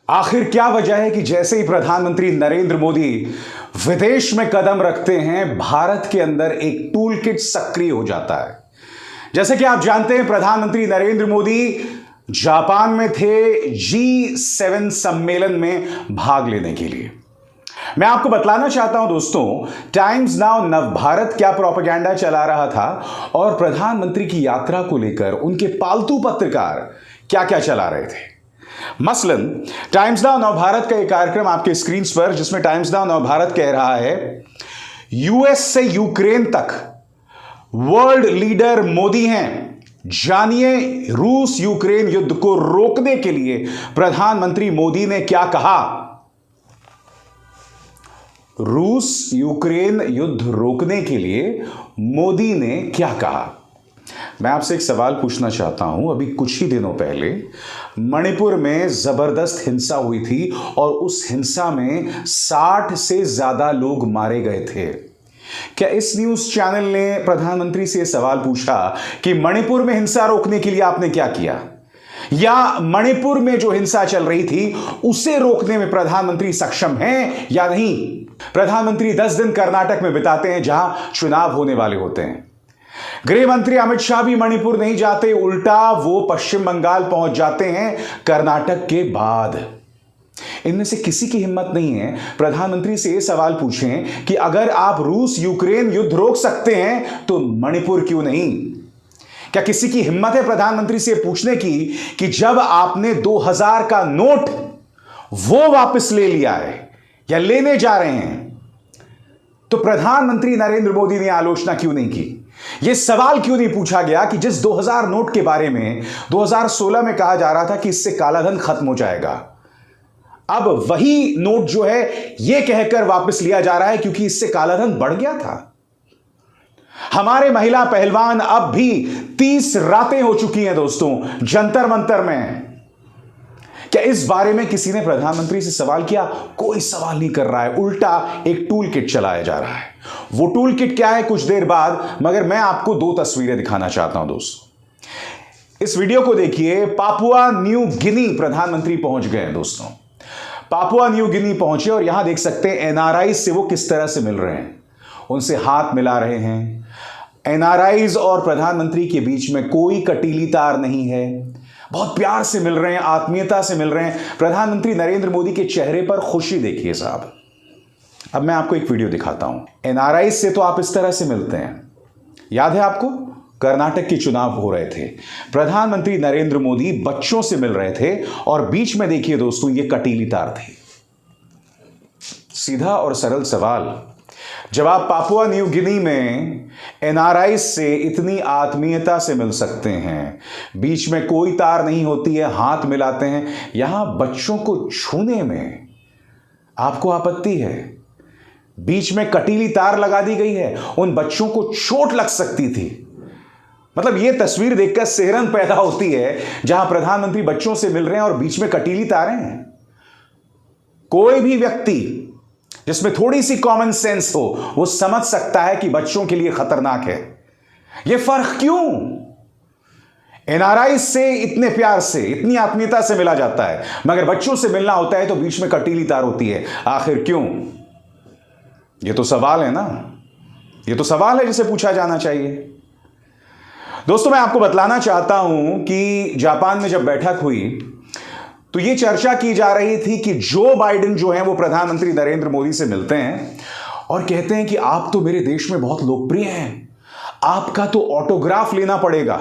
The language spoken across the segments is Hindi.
आखिर क्या वजह है कि जैसे ही प्रधानमंत्री नरेंद्र मोदी विदेश में कदम रखते हैं, भारत के अंदर एक टूल किट सक्रिय हो जाता है। जैसे कि आप जानते हैं, प्रधानमंत्री नरेंद्र मोदी जापान में थे G7 सम्मेलन में भाग लेने के लिए। मैं आपको बतलाना चाहता हूं दोस्तों, टाइम्स नाउ नव भारत क्या प्रोपेगेंडा चला रहा था और प्रधानमंत्री की यात्रा को लेकर उनके पालतू पत्रकार क्या क्या चला रहे थे। मसलन टाइम्स नाउ नव भारत का एक कार्यक्रम आपके स्क्रीन पर, जिसमें टाइम्स नाउ नव भारत कह रहा है यूएस से यूक्रेन तक वर्ल्ड लीडर मोदी हैं, जानिए रूस यूक्रेन युद्ध को रोकने के लिए प्रधानमंत्री मोदी ने क्या कहा। रूस यूक्रेन युद्ध रोकने के लिए मोदी ने क्या कहा। मैं आपसे एक सवाल पूछना चाहता हूं। अभी कुछ ही दिनों पहले मणिपुर में जबरदस्त हिंसा हुई थी और उस हिंसा में 60 से ज्यादा लोग मारे गए थे। क्या इस न्यूज चैनल ने प्रधानमंत्री से सवाल पूछा कि मणिपुर में हिंसा रोकने के लिए आपने क्या किया, या मणिपुर में जो हिंसा चल रही थी उसे रोकने में प्रधानमंत्री सक्षम हैं या नहीं। प्रधानमंत्री 10 दिन कर्नाटक में बिताते हैं, जहां चुनाव होने वाले होते हैं। गृह मंत्री अमित शाह भी मणिपुर नहीं जाते, उल्टा वो पश्चिम बंगाल पहुंच जाते हैं कर्नाटक के बाद। इनमें से किसी की हिम्मत नहीं है प्रधानमंत्री से यह सवाल पूछें कि अगर आप रूस यूक्रेन युद्ध रोक सकते हैं तो मणिपुर क्यों नहीं। क्या किसी की हिम्मत है प्रधानमंत्री से पूछने की कि जब आपने 2000 का नोट वो वापस ले लिया है या लेने जा रहे हैं, तो प्रधानमंत्री नरेंद्र मोदी ने आलोचना क्यों नहीं की। यह सवाल क्यों नहीं पूछा गया कि जिस 2000 नोट के बारे में 2016 में कहा जा रहा था कि इससे कालाधन खत्म हो जाएगा, अब वही नोट जो है यह कहकर वापस लिया जा रहा है क्योंकि इससे कालाधन बढ़ गया था। हमारे महिला पहलवान अब भी 30 रातें हो चुकी हैं दोस्तों जंतर मंतर में। क्या इस बारे में किसी ने प्रधानमंत्री से सवाल किया? कोई सवाल नहीं कर रहा है, उल्टा एक टूल किट चलाया जा रहा है। वो टूल किट क्या है कुछ देर बाद, मगर मैं आपको 2 तस्वीरें दिखाना चाहता हूं दोस्तों। इस वीडियो को देखिए। पापुआ न्यू गिनी प्रधानमंत्री पहुंच गए हैं दोस्तों। पापुआ न्यू गिनी पहुंचे और यहां देख सकते हैं एनआरआई से वो किस तरह से मिल रहे हैं, उनसे हाथ मिला रहे हैं। एनआरआईज और प्रधानमंत्री के बीच में कोई कटीली तार नहीं है, बहुत प्यार से मिल रहे हैं, आत्मीयता से मिल रहे हैं। प्रधानमंत्री नरेंद्र मोदी के चेहरे पर खुशी देखिए साहब। अब मैं आपको एक वीडियो दिखाता हूं। एनआरआई से तो आप इस तरह से मिलते हैं। याद है आपको, कर्नाटक के चुनाव हो रहे थे, प्रधानमंत्री नरेंद्र मोदी बच्चों से मिल रहे थे और बीच में देखिए दोस्तों ये कटीली तार थी। सीधा और सरल सवाल, जब आप पापुआ न्यू गिनी में एनआरआई से इतनी आत्मीयता से मिल सकते हैं, बीच में कोई तार नहीं होती है, हाथ मिलाते हैं, यहां बच्चों को छूने में आपको आपत्ति है, बीच में कटीली तार लगा दी गई है, उन बच्चों को चोट लग सकती थी। मतलब यह तस्वीर देखकर सिहरन पैदा होती है, जहां प्रधानमंत्री बच्चों से मिल रहे हैं और बीच में कटीली तारें हैं। कोई भी व्यक्ति जिसमें थोड़ी सी कॉमन सेंस हो वो समझ सकता है कि बच्चों के लिए खतरनाक है। यह फर्क क्यों? एनआरआई से इतने प्यार से, इतनी आत्मीयता से मिला जाता है, मगर बच्चों से मिलना होता है तो बीच में कटीली तार होती है। आखिर क्यों? यह तो सवाल है ना, यह तो सवाल है जिसे पूछा जाना चाहिए। दोस्तों मैं आपको बतलाना चाहता हूं कि जापान में जब बैठक हुई तो यह चर्चा की जा रही थी कि जो बाइडेन जो हैं वो प्रधानमंत्री नरेंद्र मोदी से मिलते हैं और कहते हैं कि आप तो मेरे देश में बहुत लोकप्रिय हैं, आपका तो ऑटोग्राफ लेना पड़ेगा।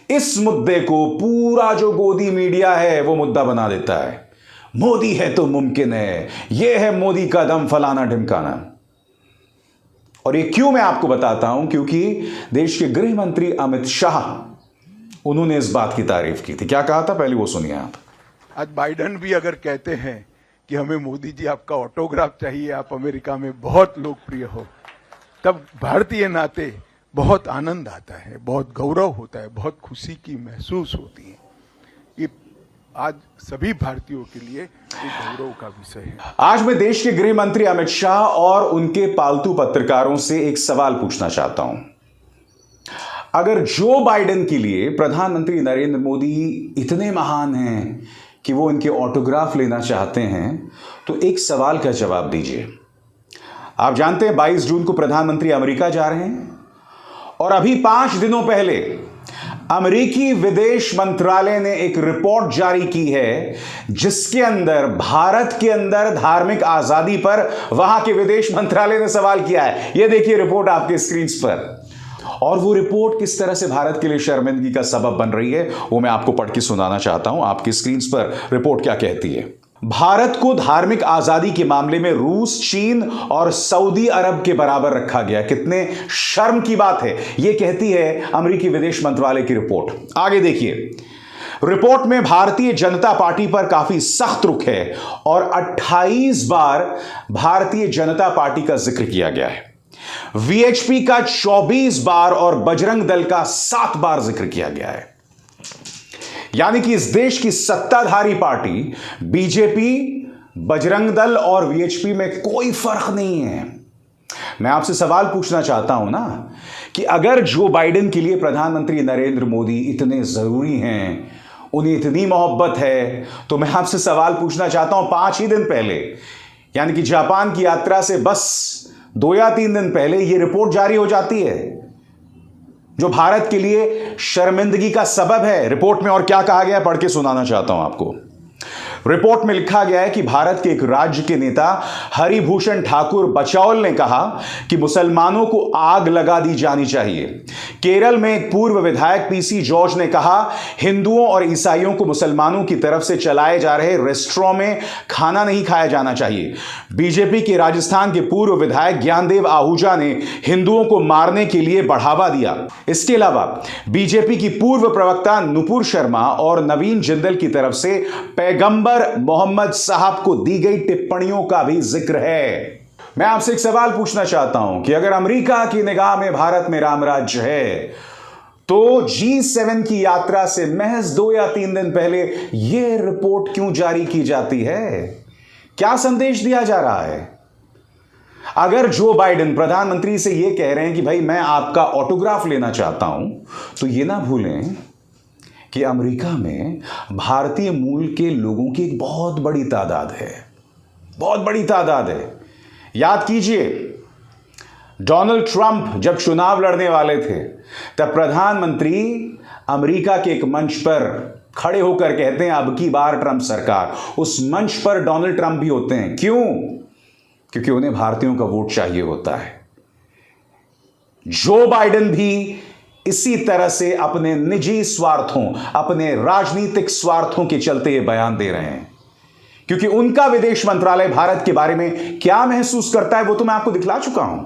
इस मुद्दे को पूरा जो गोदी मीडिया है वो मुद्दा बना देता है। मोदी है तो मुमकिन है, यह है मोदी का दम, फलाना ढिमकाना। और ये क्यों मैं आपको बताता हूं, क्योंकि देश के गृह मंत्री अमित शाह, उन्होंने इस बात की तारीफ की थी। क्या कहा था पहले वो सुनिए आप। आज बाइडेन भी अगर कहते हैं कि हमें मोदी जी आपका ऑटोग्राफ चाहिए, आप अमेरिका में बहुत लोकप्रिय हो, तब भारतीय नाते बहुत आनंद आता है, बहुत गौरव होता है, बहुत खुशी की महसूस होती है। ये आज सभी भारतीयों के लिए एक गौरव का विषय है। आज मैं देश के गृह मंत्री अमित शाह और उनके पालतू पत्रकारों से एक सवाल पूछना चाहता हूं। अगर जो बाइडेन के लिए प्रधानमंत्री नरेंद्र मोदी इतने महान हैं कि वो इनके ऑटोग्राफ लेना चाहते हैं, तो एक सवाल का जवाब दीजिए। आप जानते हैं 22 जून को प्रधानमंत्री अमेरिका जा रहे हैं और अभी 5 दिनों पहले अमेरिकी विदेश मंत्रालय ने एक रिपोर्ट जारी की है जिसके अंदर भारत के अंदर धार्मिक आजादी पर वहां के विदेश मंत्रालय ने सवाल किया है। यह देखिए रिपोर्ट आपके स्क्रीन पर, और वो रिपोर्ट किस तरह से भारत के लिए शर्मिंदगी का सबब बन रही है वो मैं आपको पढ़ के सुनाना चाहता हूं। आपकी स्क्रीन पर रिपोर्ट क्या कहती है। भारत को धार्मिक आजादी के मामले में रूस, चीन और सऊदी अरब के बराबर रखा गया। कितने शर्म की बात है, यह कहती है अमेरिकी विदेश मंत्रालय की रिपोर्ट। आगे देखिए, रिपोर्ट में भारतीय जनता पार्टी पर काफी सख्त रुख है और 28 बार भारतीय जनता पार्टी का जिक्र किया गया है। वीएचपी का 24 बार और बजरंग दल का 7 बार जिक्र किया गया है। यानी कि इस देश की सत्ताधारी पार्टी बीजेपी, बजरंग दल और वीएचपी में कोई फर्क नहीं है। मैं आपसे सवाल पूछना चाहता हूं ना कि अगर जो बाइडेन के लिए प्रधानमंत्री नरेंद्र मोदी इतने जरूरी हैं, उन्हें इतनी मोहब्बत है, तो मैं आपसे सवाल पूछना चाहता हूं 5 ही दिन पहले, यानी कि जापान की यात्रा से बस 2 या 3 दिन पहले यह रिपोर्ट जारी हो जाती है जो भारत के लिए शर्मिंदगी का सबब है। रिपोर्ट में और क्या कहा गया है पढ़ के सुनाना चाहता हूं आपको। रिपोर्ट में लिखा गया है कि भारत के एक राज्य के नेता हरिभूषण ठाकुर बचौल ने कहा कि मुसलमानों को आग लगा दी जानी चाहिए। केरल में एक पूर्व विधायक पीसी जॉर्ज ने कहा हिंदुओं और ईसाइयों को मुसलमानों की तरफ से चलाए जा रहे रेस्टोरेंट में खाना नहीं खाया जाना चाहिए। बीजेपी के राजस्थान के पूर्व विधायक ज्ञानदेव आहूजा ने हिंदुओं को मारने के लिए बढ़ावा दिया। इसके अलावा बीजेपी की पूर्व प्रवक्ता नुपुर शर्मा और नवीन जिंदल की तरफ से पैगंबर मोहम्मद साहब को दी गई टिप्पणियों का भी जिक्र है। मैं आपसे एक सवाल पूछना चाहता हूं कि अगर अमेरिका की निगाह में भारत में राम राज्य है, तो G7 की यात्रा से महज 2 या 3 दिन पहले यह रिपोर्ट क्यों जारी की जाती है? क्या संदेश दिया जा रहा है? अगर जो बाइडेन प्रधानमंत्री से यह कह रहे हैं कि भाई मैं आपका ऑटोग्राफ लेना चाहता हूं, तो यह ना भूलें कि अमेरिका में भारतीय मूल के लोगों की एक बहुत बड़ी तादाद है, बहुत बड़ी तादाद है। याद कीजिए, डोनाल्ड ट्रंप जब चुनाव लड़ने वाले थे तब प्रधानमंत्री अमेरिका के एक मंच पर खड़े होकर कहते हैं अब की बार ट्रंप सरकार। उस मंच पर डोनाल्ड ट्रंप भी होते हैं। क्यों? क्योंकि उन्हें भारतीयों का वोट चाहिए होता है। जो बाइडेन भी इसी तरह से अपने निजी स्वार्थों, अपने राजनीतिक स्वार्थों के चलते ये बयान दे रहे हैं, क्योंकि उनका विदेश मंत्रालय भारत के बारे में क्या महसूस करता है वो तो मैं आपको दिखला चुका हूं।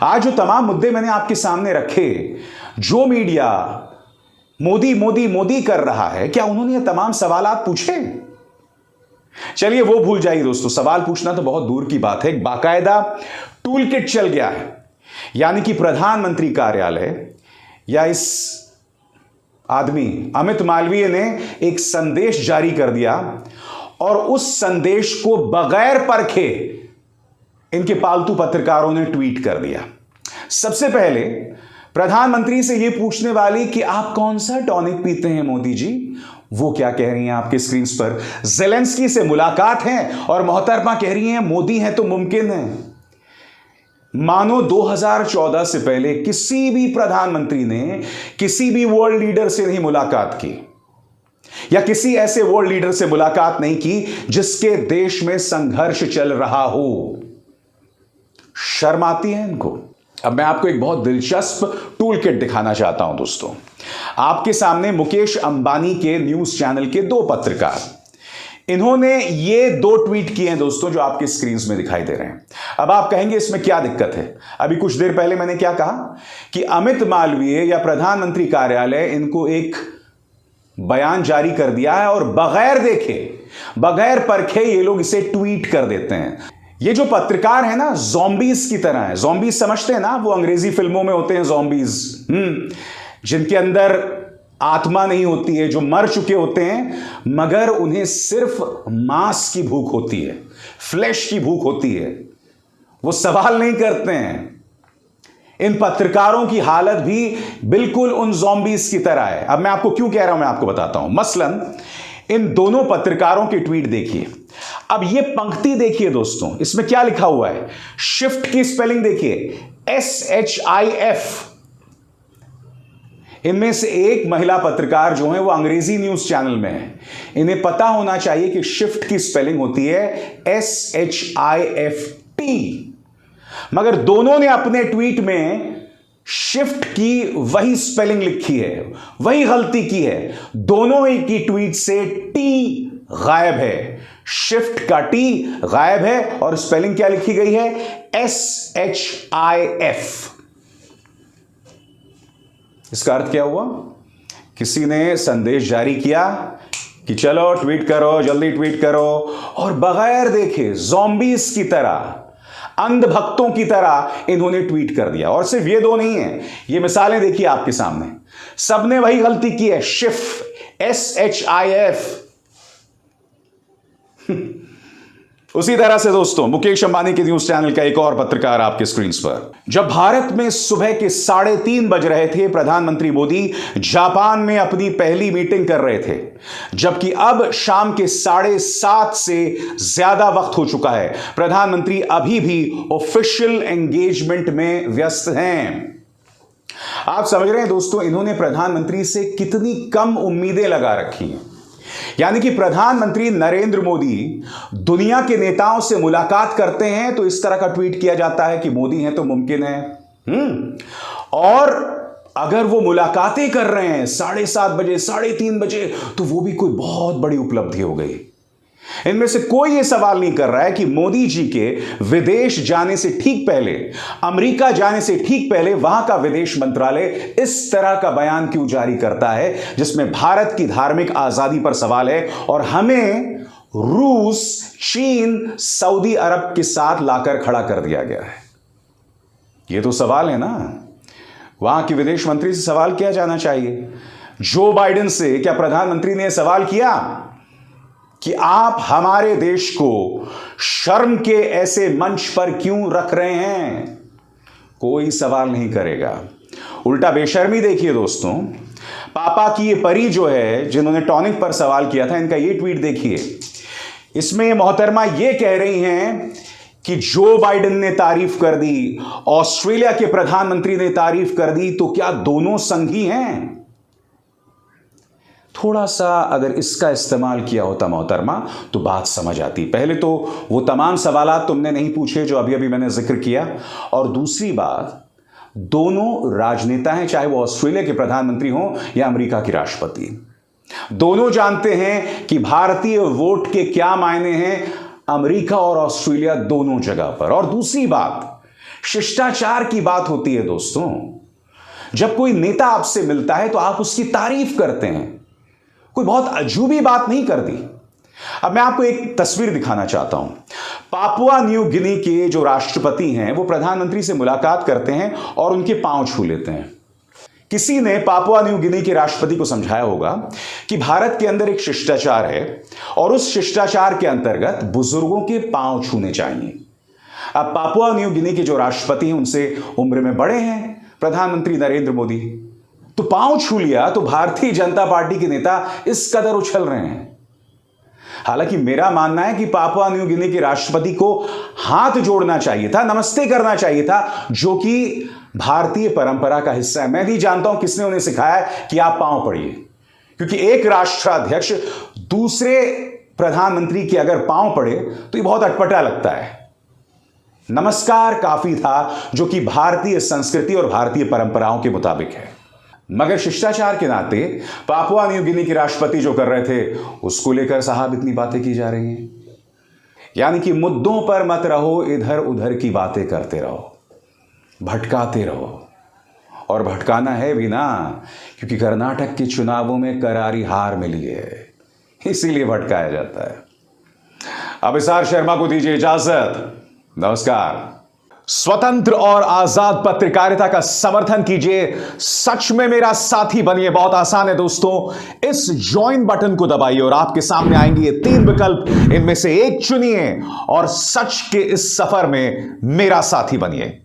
आज जो तमाम मुद्दे मैंने आपके सामने रखे, जो मीडिया मोदी मोदी मोदी कर रहा है, क्या उन्होंने ये तमाम सवालात पूछे? चलिए वो भूल जाइए दोस्तों, सवाल पूछना तो बहुत दूर की बात है। एक बाकायदा टूल किट चल गया है, यानी कि प्रधानमंत्री कार्यालय या इस आदमी अमित मालवीय ने एक संदेश जारी कर दिया और उस संदेश को बगैर परखे इनके पालतू पत्रकारों ने ट्वीट कर दिया। सबसे पहले प्रधानमंत्री से यह पूछने वाली कि आप कौन सा टॉनिक पीते हैं मोदी जी, वो क्या कह रही हैं आपके स्क्रीन पर? ज़ेलेंस्की से मुलाकात है और मोहतरमा कह रही हैं मोदी है तो मुमकिन है। मानो 2014 से पहले किसी भी प्रधानमंत्री ने किसी भी वर्ल्ड लीडर से नहीं मुलाकात की, या किसी ऐसे वर्ल्ड लीडर से मुलाकात नहीं की जिसके देश में संघर्ष चल रहा हो। शर्म आती है इनको। अब मैं आपको एक बहुत दिलचस्प टूल किट दिखाना चाहता हूं दोस्तों। आपके सामने मुकेश अंबानी के न्यूज चैनल के 2 पत्रकार, इन्होंने ये 2 ट्वीट किए हैं दोस्तों जो आपके स्क्रीन में दिखाई दे रहे हैं। अब आप कहेंगे इसमें क्या दिक्कत है? अभी कुछ देर पहले मैंने क्या कहा कि अमित मालवीय या प्रधानमंत्री कार्यालय इनको एक बयान जारी कर दिया है और बगैर देखे, बगैर परखे ये लोग इसे ट्वीट कर देते हैं। ये जो पत्रकार है ना, ज़ॉम्बीज की तरह है। ज़ॉम्बीज समझते हैं ना, वो अंग्रेजी फिल्मों में होते हैं ज़ॉम्बीज, जिनके अंदर आत्मा नहीं होती है, जो मर चुके होते हैं मगर उन्हें सिर्फ मांस की भूख होती है, फ्लैश की भूख होती है, वो सवाल नहीं करते हैं। इन पत्रकारों की हालत भी बिल्कुल उन ज़ॉम्बीज की तरह है। अब मैं आपको क्यों कह रहा हूं, मैं आपको बताता हूं। मसलन इन दोनों पत्रकारों के ट्वीट देखिए। अब ये पंक्ति देखिए दोस्तों, इसमें क्या लिखा हुआ है, शिफ्ट की स्पेलिंग देखिए, SHIF। इनमें से एक महिला पत्रकार जो है वो अंग्रेजी न्यूज चैनल में है, इन्हें पता होना चाहिए कि शिफ्ट की स्पेलिंग होती है SHIFT, मगर दोनों ने अपने ट्वीट में शिफ्ट की वही स्पेलिंग लिखी है, वही गलती की है। दोनों ही की ट्वीट से टी गायब है, शिफ्ट का टी गायब है और स्पेलिंग क्या लिखी गई है, SHIF। इसका अर्थ क्या हुआ, किसी ने संदेश जारी किया कि चलो ट्वीट करो, जल्दी ट्वीट करो, और बगैर देखे ज़ॉम्बीज की तरह, अंधभक्तों की तरह इन्होंने ट्वीट कर दिया। और सिर्फ ये दो नहीं है, ये मिसालें देखिए आपके सामने, सबने वही गलती की है, शिफ, SHIF। उसी तरह से दोस्तों मुकेश अंबानी के न्यूज चैनल का एक और पत्रकार आपके स्क्रीन पर, जब भारत में सुबह के 3:30 बज रहे थे, प्रधानमंत्री मोदी जापान में अपनी पहली मीटिंग कर रहे थे, जबकि अब शाम के 7:30 से ज्यादा वक्त हो चुका है, प्रधानमंत्री अभी भी ऑफिशियल एंगेजमेंट में व्यस्त हैं। आप समझ रहे हैं दोस्तों, इन्होंने प्रधानमंत्री से कितनी कम उम्मीदें लगा रखी हैं। यानी कि प्रधानमंत्री नरेंद्र मोदी दुनिया के नेताओं से मुलाकात करते हैं तो इस तरह का ट्वीट किया जाता है कि मोदी हैं तो मुमकिन है। और अगर वो मुलाकातें कर रहे हैं 7:30 बजे, 3:30 बजे, तो वो भी कोई बहुत बड़ी उपलब्धि हो गई। इनमें से कोई ये सवाल नहीं कर रहा है कि मोदी जी के विदेश जाने से ठीक पहले, अमेरिका जाने से ठीक पहले वहां का विदेश मंत्रालय इस तरह का बयान क्यों जारी करता है जिसमें भारत की धार्मिक आजादी पर सवाल है और हमें रूस, चीन, सऊदी अरब के साथ लाकर खड़ा कर दिया गया है। यह तो सवाल है ना, वहां के विदेश मंत्री से सवाल किया जाना चाहिए। जो बाइडेन से क्या प्रधानमंत्री ने सवाल किया कि आप हमारे देश को शर्म के ऐसे मंच पर क्यों रख रहे हैं? कोई सवाल नहीं करेगा। उल्टा बेशर्मी देखिए दोस्तों, पापा की ये परी जो है जिन्होंने टॉनिक पर सवाल किया था, इनका ये ट्वीट देखिए। इसमें मोहतरमा ये कह रही हैं कि जो बाइडेन ने तारीफ कर दी, ऑस्ट्रेलिया के प्रधानमंत्री ने तारीफ कर दी, तो क्या दोनों संगी हैं? थोड़ा सा अगर इसका इस्तेमाल किया होता मोहतरमा तो बात समझ आती। पहले तो वो तमाम सवालात तुमने नहीं पूछे जो अभी अभी मैंने जिक्र किया, और दूसरी बात, दोनों राजनेता हैं, चाहे वो ऑस्ट्रेलिया के प्रधानमंत्री हों या अमेरिका के राष्ट्रपति। दोनों जानते हैं कि भारतीय वोट के क्या मायने हैं अमेरिका और ऑस्ट्रेलिया दोनों जगह पर। और दूसरी बात, शिष्टाचार की बात होती है दोस्तों। जब कोई नेता आपसे मिलता है तो आप उसकी तारीफ करते हैं, कोई बहुत अजूबी बात नहीं कर दी। अब मैं आपको एक तस्वीर दिखाना चाहता हूं। पापुआ न्यू गिनी के जो राष्ट्रपति हैं वो प्रधानमंत्री से मुलाकात करते हैं और उनके पांव छू लेते हैं। किसी ने पापुआ न्यू गिनी के राष्ट्रपति को समझाया होगा कि भारत के अंदर एक शिष्टाचार है और उस शिष्टाचार के अंतर्गत बुजुर्गों के पांव छूने चाहिए। अब पापुआ न्यू गिनी के जो राष्ट्रपति हैं उनसे उम्र में बड़े हैं प्रधानमंत्री नरेंद्र मोदी, तो पांव छू लिया तो भारतीय जनता पार्टी के नेता इस कदर उछल रहे हैं। हालांकि मेरा मानना है कि पापुआ न्यू गिनी के राष्ट्रपति को हाथ जोड़ना चाहिए था, नमस्ते करना चाहिए था, जो कि भारतीय परंपरा का हिस्सा है। मैं नहीं जानता हूं किसने उन्हें सिखाया कि आप पांव पड़िए, क्योंकि एक राष्ट्राध्यक्ष दूसरे प्रधानमंत्री के अगर पांव पड़े तो ये बहुत अटपटा लगता है। नमस्कार काफी था, जो कि भारतीय संस्कृति और भारतीय परंपराओं के मुताबिक है। मगर शिष्टाचार के नाते पापुआ न्यू गिनी के राष्ट्रपति जो कर रहे थे उसको लेकर साहब इतनी बातें की जा रही हैं। यानी कि मुद्दों पर मत रहो, इधर उधर की बातें करते रहो, भटकाते रहो। और भटकाना है भी ना, क्योंकि कर्नाटक के चुनावों में करारी हार मिली है, इसीलिए भटकाया जाता है। अब एस आर शर्मा को दीजिए इजाजत। नमस्कार। स्वतंत्र और आजाद पत्रकारिता का समर्थन कीजिए, सच में मेरा साथी बनिए। बहुत आसान है दोस्तों, इस ज्वाइन बटन को दबाइए और आपके सामने आएंगे ये 3 विकल्प, इनमें से एक चुनिए और सच के इस सफर में मेरा साथी बनिए।